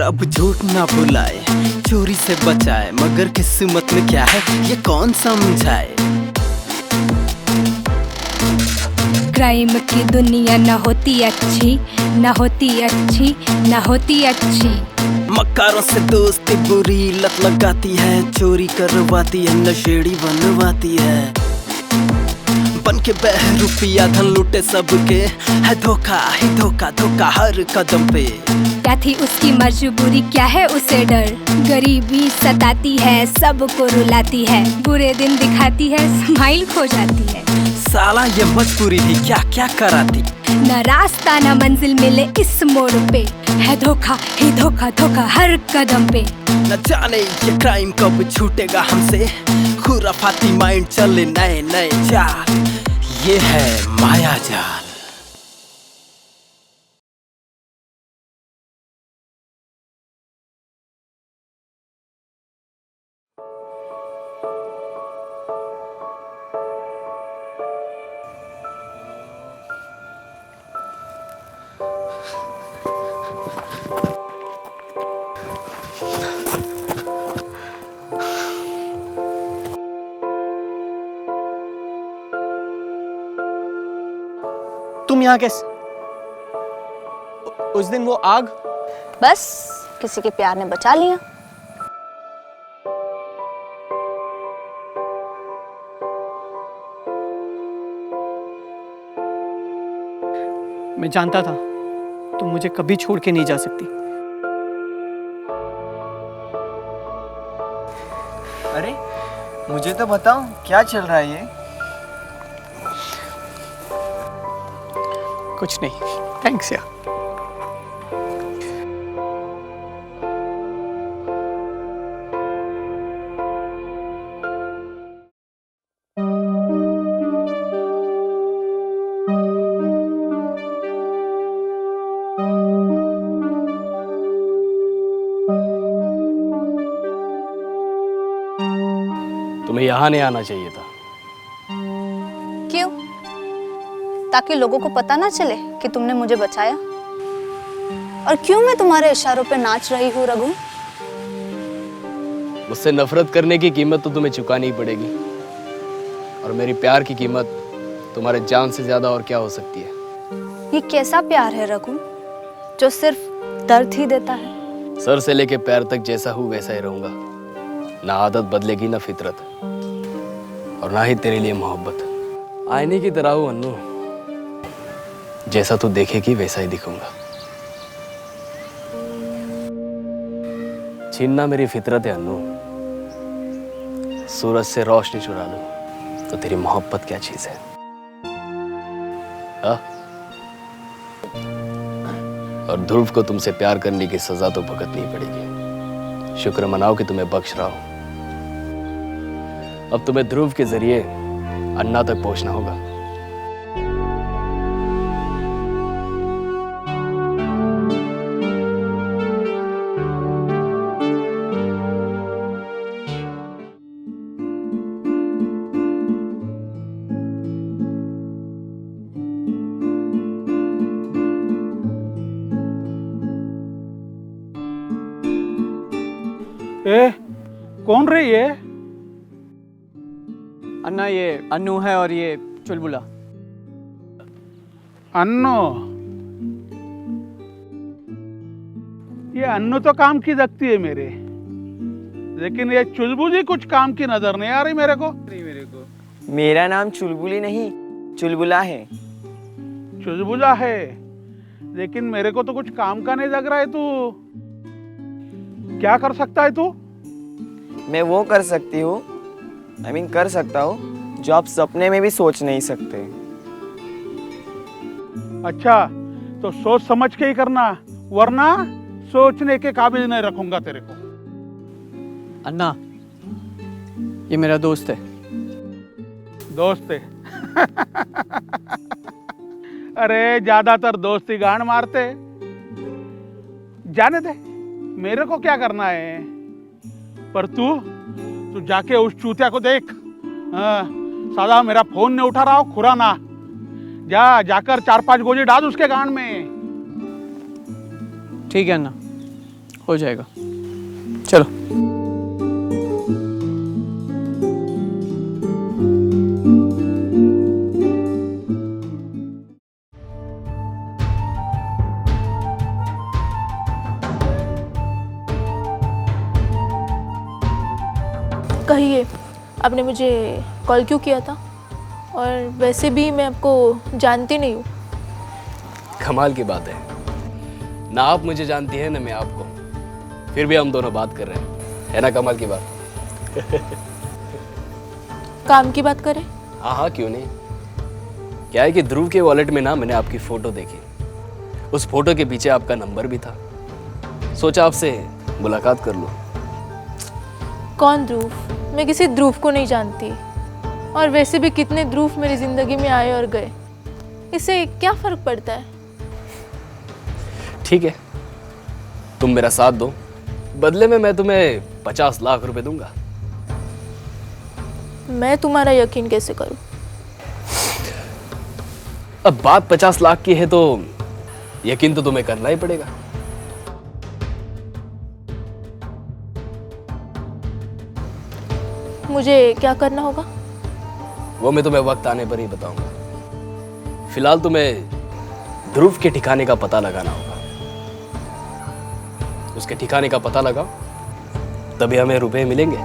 अब झूठ ना बुलाए, चोरी से बचाए, मगर किस्मत में क्या है ये कौन समझाए। क्राइम की दुनिया न होती अच्छी, न होती अच्छी, न होती अच्छी। मक्कारों से दोस्ती बुरी लत लगाती है, चोरी करवाती है, नशेड़ी बनवाती है। बन के बहरूपिया धन लूटे सबके, है धोखा ही धोखा, धोखा हर कदम पे। क्या थी उसकी मजबूरी, क्या है उसे डर, गरीबी सताती है, सबको रुलाती है, बुरे दिन दिखाती है, स्माइल खो जाती है। साला ये मजबूरी भी क्या क्या कराती। न रास्ता न मंजिल मिले इस मोड़ पे, है धोखा ही धोखा, धोखा हर कदम पे। न जाने ये क्राइम कब छूटेगा हमसे, खुराफाती माइंड चले नए नए चाल, ये है माया जाल। तुम यहाँ कैसे? उस दिन वो आग? बस किसी के प्यार ने बचा लिया। मैं जानता था तुम मुझे कभी छोड़ के नहीं जा सकती। अरे मुझे तो बताओ क्या चल रहा है ये? कुछ नहीं, थैंक्स यार। तुम्हें यहाँ नहीं आना चाहिए था। क्यों? ताकि लोगों को पता ना चले कि तुमने मुझे बचाया। और क्यों मैं तुम्हारे इशारों पे नाच रही हूँ रघु? मुझसे नफरत करने की कीमत तो तुम्हें चुकानी पड़ेगी, और मेरी प्यार की कीमत तुम्हारे जान से ज्यादा और क्या हो सकती है। ये कैसा प्यार है रघु जो सिर्फ दर्द ही देता है? सर से लेके पैर तक जैसा हूँ वैसा ही रहूंगा। ना आदत बदलेगी ना फितरत, और ना ही तेरे लिए मोहब्बत। आईने की तरह हूँ अन्नू, जैसा तू देखेगी वैसा ही दिखूंगा। छीनना मेरी फितरत है अन्नू। सूरज से रोशनी चुरा लूं तो तेरी मोहब्बत क्या चीज है? हा? और ध्रुव को तुमसे प्यार करने की सजा तो भुगतनी पड़ेगी। शुक्र मनाओ कि तुम्हें बख्श रहा हूं। अब तुम्हें ध्रुव के जरिए अन्ना तक पहुंचना होगा। कौन रही है? अन्ना ये अन्नू है और ये चुलबुला। अन्नू? ये अन्नू तो काम की लगती है मेरे, लेकिन ये चुलबुली कुछ काम की नजर नहीं आ रही मेरे को। मेरा नाम चुलबुली नहीं चुलबुला है। चुलबुला है, लेकिन मेरे को तो कुछ काम का नहीं लग रहा है। तू क्या कर सकता है तू? मैं वो कर सकती हूँ, कर सकता हूँ जो आप सपने में भी सोच नहीं सकते। अच्छा, तो सोच समझ के ही करना, वरना सोचने के काबिल नहीं रखूंगा तेरे को। अन्ना, ये मेरा दोस्त है। दोस्त है? अरे ज्यादातर दोस्ती गांड मारते। जाने दे, मेरे को क्या करना है। पर तू जाके उस चूतिया को देख। साला मेरा फोन नहीं उठा रहा हो, खुराना। जाकर 4-5 गोली डाल उसके गांड में। ठीक है अन्ना, हो जाएगा, चलो। कहिए, आपने मुझे कॉल क्यों किया था? और वैसे भी मैं आपको जानती नहीं हूँ। कमाल की बात है, ना आप मुझे जानती हैं ना मैं आपको, फिर भी हम दोनों बात कर रहे हैं, है ना कमाल की बात? काम की बात करें? हाँ हाँ, क्यों नहीं। क्या है कि ध्रुव के वॉलेट में ना मैंने आपकी फ़ोटो देखी, उस फोटो के पीछे आपका नंबर भी था, सोचा आपसे मुलाकात कर लूँ। कौन ध्रुव? मैं किसी ध्रुव को नहीं जानती, और वैसे भी कितने ध्रुव मेरी ज़िंदगी में आए और गए, इससे क्या फ़र्क पड़ता है? ठीक है, तुम मेरा साथ दो, बदले में मैं तुम्हें 50 लाख रुपए दूंगा। मैं तुम्हारा यकीन कैसे करूं? अब बात 50 लाख की है तो यकीन तो तुम्हें करना ही पड़ेगा। मुझे क्या करना होगा? वो मैं तुम्हें वक्त आने पर ही बताऊंगा। फिलहाल तुम्हें ध्रुव के ठिकाने का पता लगाना होगा। उसके ठिकाने का पता लगाओ, तभी हमें रुपए मिलेंगे।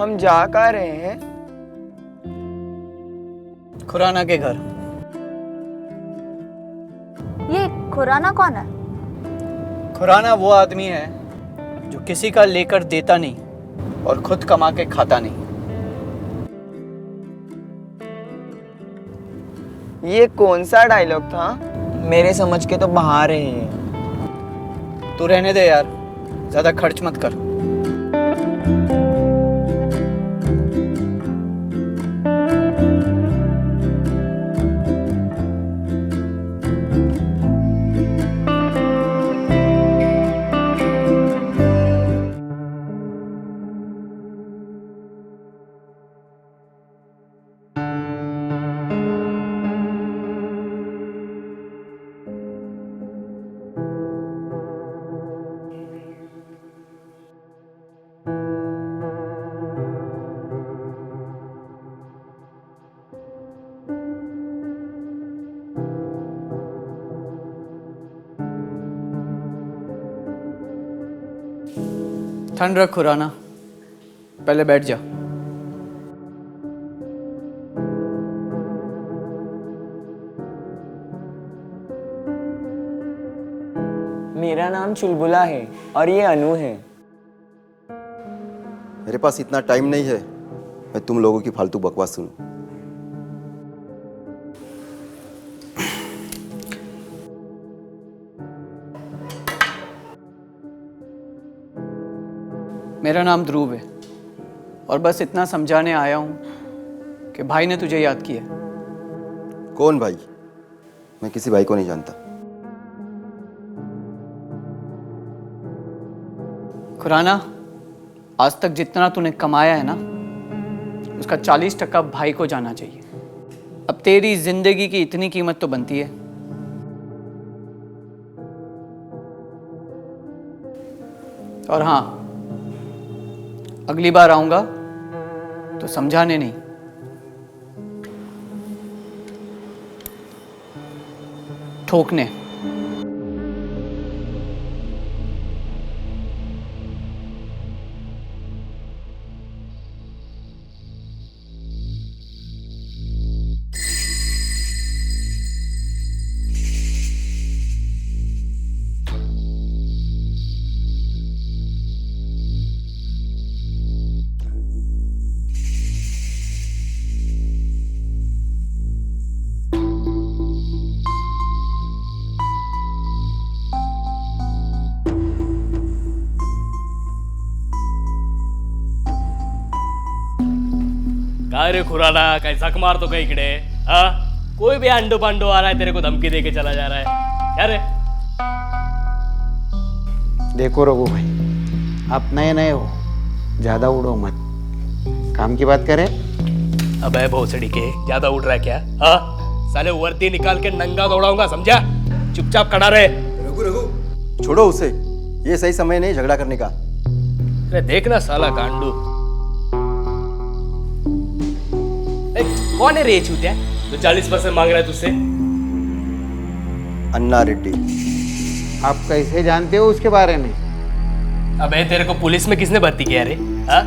हम जा कहाँ रहे हैं? खुराना के घर। ये खुराना कौन है? खुराना वो आदमी है जो किसी का लेकर देता नहीं और खुद कमा के खाता नहीं। ये कौन सा डायलॉग था? मेरे समझ के तो बाहर है ये। तू रहने दे यार, ज्यादा खर्च मत कर। ठंड रख खुराना, पहले बैठ जा। मेरा नाम चुलबुला है और ये अनु है। मेरे पास इतना टाइम नहीं है मैं तुम लोगों की फालतू बकवास सुनूं। मेरा नाम ध्रुव है और बस इतना समझाने आया हूं कि भाई ने तुझे याद किया। कौन भाई? मैं किसी भाई को नहीं जानता। खुराना, आज तक जितना तूने कमाया है ना, उसका 40% भाई को जाना चाहिए। अब तेरी जिंदगी की इतनी कीमत तो बनती है। और हाँ, अगली बार आऊंगा तो समझाने नहीं, ठोकने। काय रे खुराना, काय झक मारतो का इकडे? हा, कोई भी आंडो पांडो आ रहा है तेरे को धमकी दे के चला जा रहा है क्या रे? देखो रघु भाई, आप नए नए हो, ज्यादा उड़ो मत, काम की बात करें। अबे भोसड़ी के, ज्यादा उड़ रहा है क्या? हाँ, साले वर्दी निकाल के नंगा दौड़ाऊंगा, समझा? चुपचाप खड़ा रहे। रघु रघु छोड़ो उसे, ये सही समय नहीं झगड़ा करने का। अरे देखना साला गांडू। कौन है रे ये चूतिया जो 40% मांग रहा है तुझसे? अन्ना रेड्डी। आप कैसे जानते हो उसके बारे में? अबे तेरे को पुलिस में किसने भर्ती किया रे? हाँ?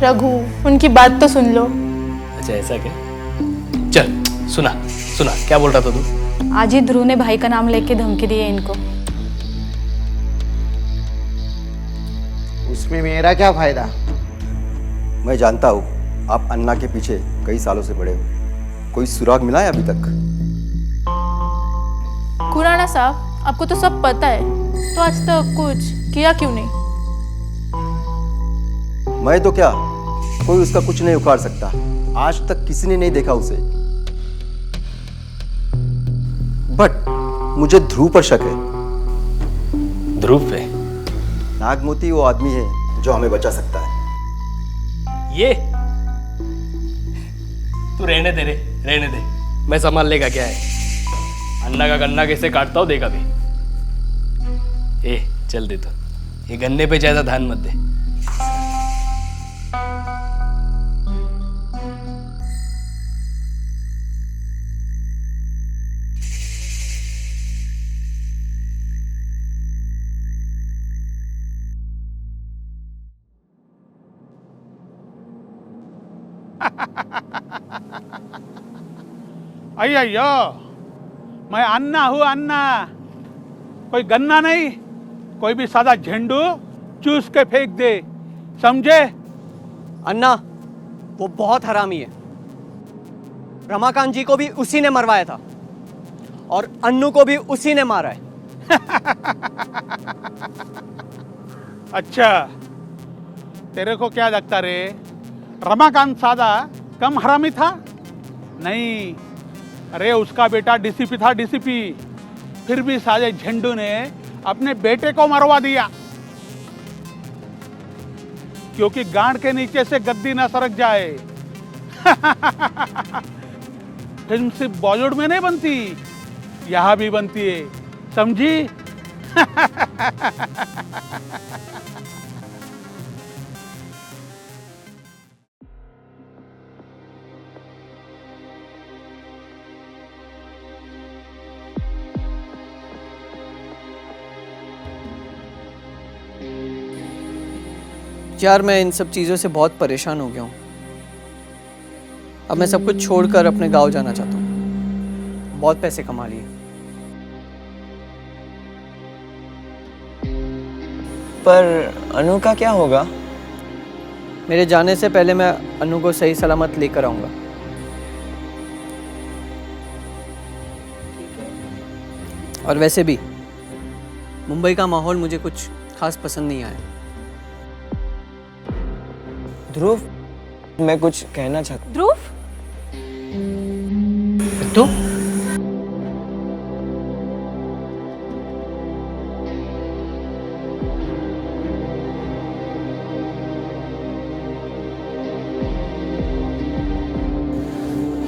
रघु, उनकी बात तो सुन लो। अच्छा ऐसा क्या? चल सुना सुना, क्या बोल रहा था तू? आज ही ध्रुव ने भाई का नाम लेके धमकी दी है इनको। उसमें मेरा क्या फायदा? मैं जानता हूँ आप अन्ना के पीछे कई सालों से पड़े हो। कोई सुराग मिला है अभी तक? खुराना साहब, आपको तो सब पता है, तो आज तक कुछ किया क्यों नहीं? मैं तो क्या, कोई उसका कुछ नहीं उखाड़ सकता। आज तक किसी ने नहीं देखा उसे। बट मुझे ध्रुव पर शक है। ध्रुव पे? नागमोती वो आदमी है जो हमें बचा सकता है। ये तू रहने दे रे, रहने दे, मैं संभाल लेगा। क्या है, अन्ना का गन्ना कैसे काटता हूँ देखा भी। ए चल दे, तो ये गन्ने पे ज्यादा ध्यान मत दे। अय्यो, मैं अन्ना हूँ, अन्ना, कोई गन्ना नहीं। कोई भी सादा झंडू चूस के फेंक दे, समझे? अन्ना वो बहुत हरामी है। रमाकांत जी को भी उसी ने मरवाया था और अन्नू को भी उसी ने मारा है। अच्छा, तेरे को क्या लगता रे, रमाकांत सादा कम हरामी था? नहीं, अरे उसका बेटा डीसीपी था, डीसीपी। फिर भी साले झंडू ने अपने बेटे को मरवा दिया, क्योंकि गांड के नीचे से गद्दी ना सरक जाए। फिल्म सिर्फ बॉलीवुड में नहीं बनती, यहां भी बनती है, समझी? यार मैं इन सब चीज़ों से बहुत परेशान हो गया हूँ। अब मैं सब कुछ छोड़कर अपने गांव जाना चाहता हूँ। बहुत पैसे कमा लिए। पर अनु का क्या होगा? मेरे जाने से पहले मैं अनु को सही सलामत लेकर आऊँगा। और वैसे भी मुंबई का माहौल मुझे कुछ खास पसंद नहीं आया। ध्रुव, मैं कुछ कहना चाहता हूँ। ध्रुव, तो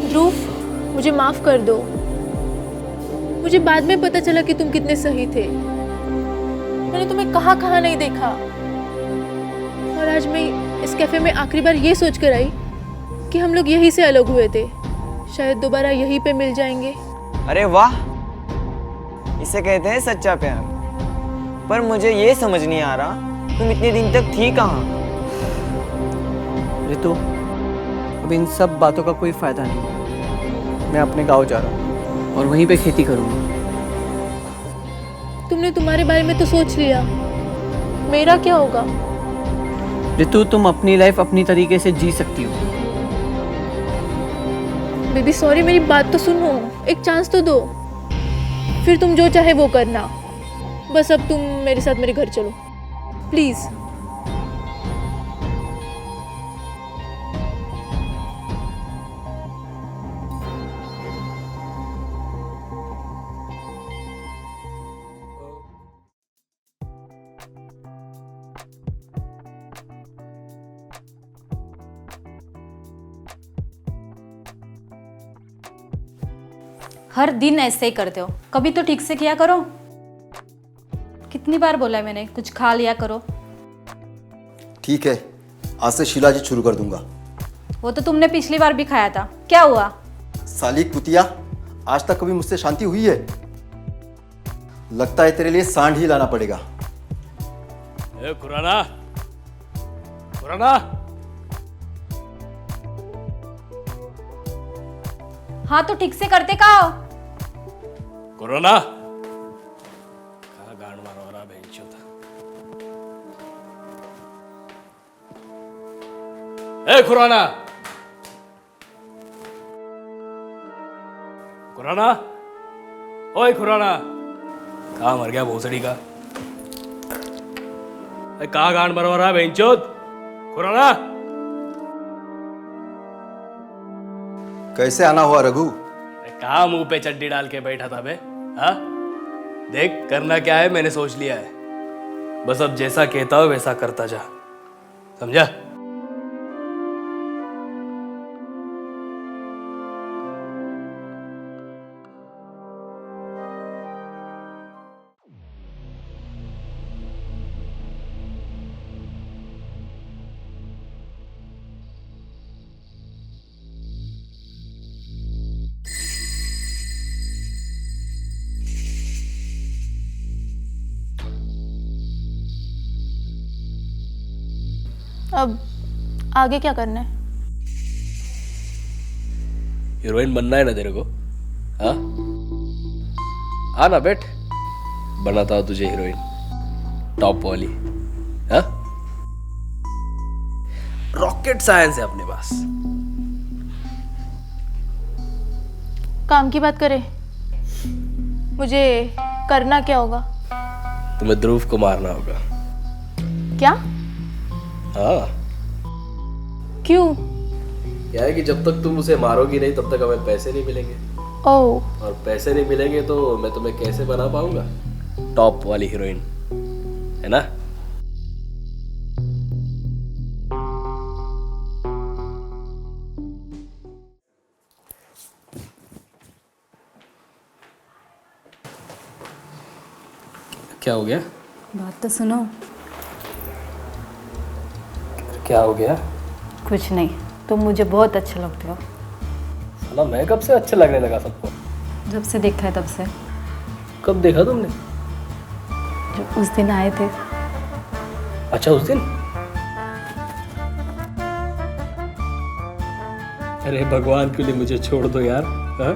ध्रुव, मुझे माफ कर दो। मुझे बाद में पता चला कि तुम कितने सही थे। मैंने तुम्हें कहाँ कहाँ नहीं देखा, और आज मैं इस कैफे में आखिरी बार ये सोच कर आई कि हम लोग यहीं से अलग हुए थे, शायद दोबारा यहीं पे मिल जाएंगे। अरे वाह, इसे कहते हैं सच्चा प्यार। पर मुझे ये समझ नहीं आ रहा, तुम इतने दिन तक थी कहाँ? ऋतु, अब इन सब बातों का कोई फायदा नहीं। मैं अपने गांव जा रहा हूँ और वहीं पे खेती करूँगा। तुमने तुम्हारे बारे में तो सोच लिया, मेरा क्या होगा? ऋतु, तुम अपनी लाइफ अपनी तरीके से जी सकती हो। बेबी सॉरी, मेरी बात तो सुनो, एक चांस तो दो, फिर तुम जो चाहे वो करना। बस अब तुम मेरे साथ मेरे घर चलो प्लीज। हर दिन ऐसे ही करते हो, कभी तो ठीक से किया करो। कितनी बार बोला है मैंने, कुछ खा लिया करो। ठीक है, आज से शिलाजीत शुरू कर दूंगा। वो तो तुमने पिछली बार भी खाया था, क्या हुआ? साली कुतिया, आज तक कभी मुझसे शांति हुई है? लगता है तेरे लिए सांड ही लाना पड़ेगा। ए खुराना, खुराना। हाँ तो ठीक से करते का हो? खुराना। कहाँ गांड मारो रहा बेंचो था। ए खुराना, खुराना, ओए खुराना, कहाँ मर गया भोसड़ी का? कहाँ गांड मरवा रहा बेंचोद? खुराना। कैसे आना हुआ रघु? कहाँ मुंह पे चड्डी डाल के बैठा था बे? हाँ? देख करना क्या है मैंने सोच लिया है। बस अब जैसा कहता हो वैसा करता जा, समझा? अब आगे क्या करना है? हीरोइन बनना है ना तेरे को? हाँ? आना बैठ, बनाता हूं तुझे हीरोइन, टॉप वाली। हाँ? रॉकेट साइंस है अपने पास। काम की बात करें, मुझे करना क्या होगा? तुम्हें ध्रुव को मारना होगा। क्या? हाँ। क्यों? क्या है कि जब तक तुम उसे मारोगी नहीं तब तक हमें पैसे नहीं मिलेंगे। ओह। और पैसे नहीं मिलेंगे तो मैं तुम्हें कैसे बना पाऊंगा टॉप वाली हीरोइन, है ना? क्या हो गया? बात तो सुनो। क्या हो गया? कुछ नहीं, तुम मुझे बहुत अच्छे लगते हो। साला मैं कब से अच्छा लगने लगा सबको? जब से देखा है तब से। कब देखा तुमने? जो उस दिन आए थे। अच्छा उस दिन? अरे भगवान के लिए मुझे छोड़ दो यार। हा?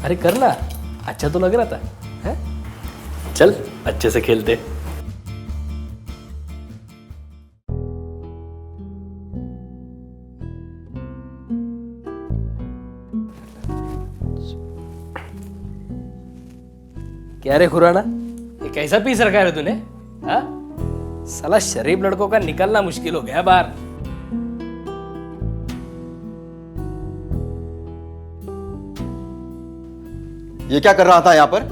अरे करना, अच्छा तो लग रहा था। है? चल अच्छे से खेलते। क्या रे खुराना, ये कैसा पीस रखा है तूने? हाँ? साला शरीफ लड़कों का निकलना मुश्किल हो गया बाहर। ये क्या कर रहा था यहाँ पर?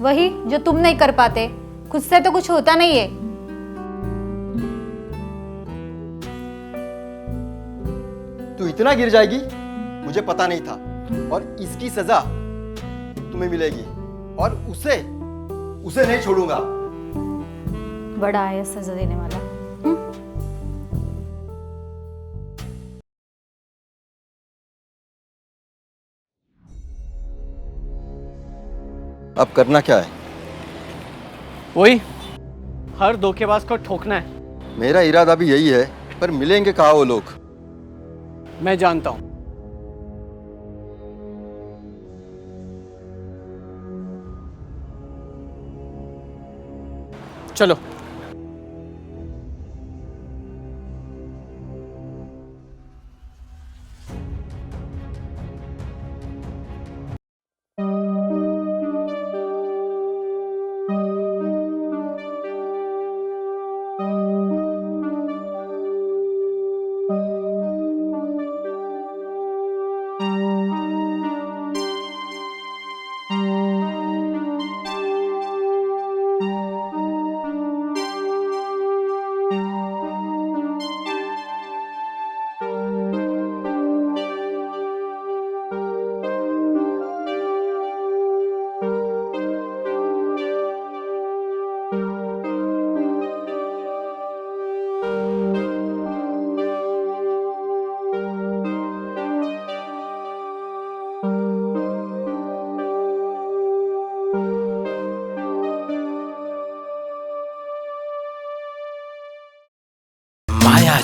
वही जो तुम नहीं कर पाते, खुद से तो कुछ होता नहीं है। तू इतना गिर जाएगी मुझे पता नहीं था, और इसकी सजा तुम्हें मिलेगी, और उसे नहीं छोड़ूंगा। बड़ा आया सजा देने वाला। अब करना क्या है? वही हर धोखेबाज को ठोकना है। मेरा इरादा भी यही है, पर मिलेंगे कहाँ वो लोग? मैं जानता हूं। चलो।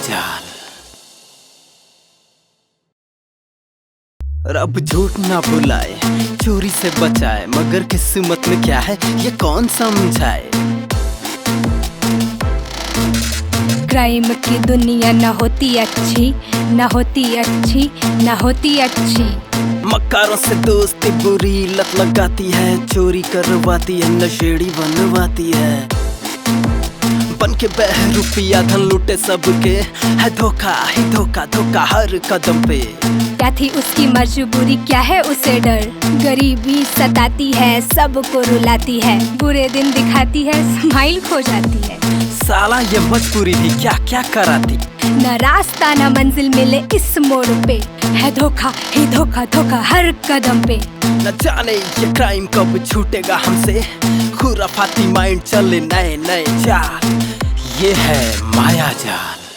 जाल। रब झूठ ना बुलाए, चोरी से बचाए, मगर किस्मत में क्या है ये कौन समझाए। क्राइम की दुनिया न होती अच्छी, न होती अच्छी, न होती अच्छी। मक्कारों से दोस्ती बुरी लत लगाती है, चोरी करवाती है, नशेड़ी बनवाती है। बन के बहरूपिया धन लूटे सबके, है धोखा ही धोखा, धोखा हर कदम पे। क्या थी उसकी मजबूरी, क्या है उसे डर, गरीबी सताती है, सबको रुलाती है, बुरे दिन दिखाती है, स्माइल खो जाती है। साला ये मजबूरी भी क्या क्या कराती। न रास्ता न मंजिल मिले इस मोड़ पे, है धोखा ही धोखा, धोखा हर कदम पे। न जाने ये क्राइम कब छूटेगा हमसे, खुराफाती माइंड चले नए नए चाल, ये है माया जाल।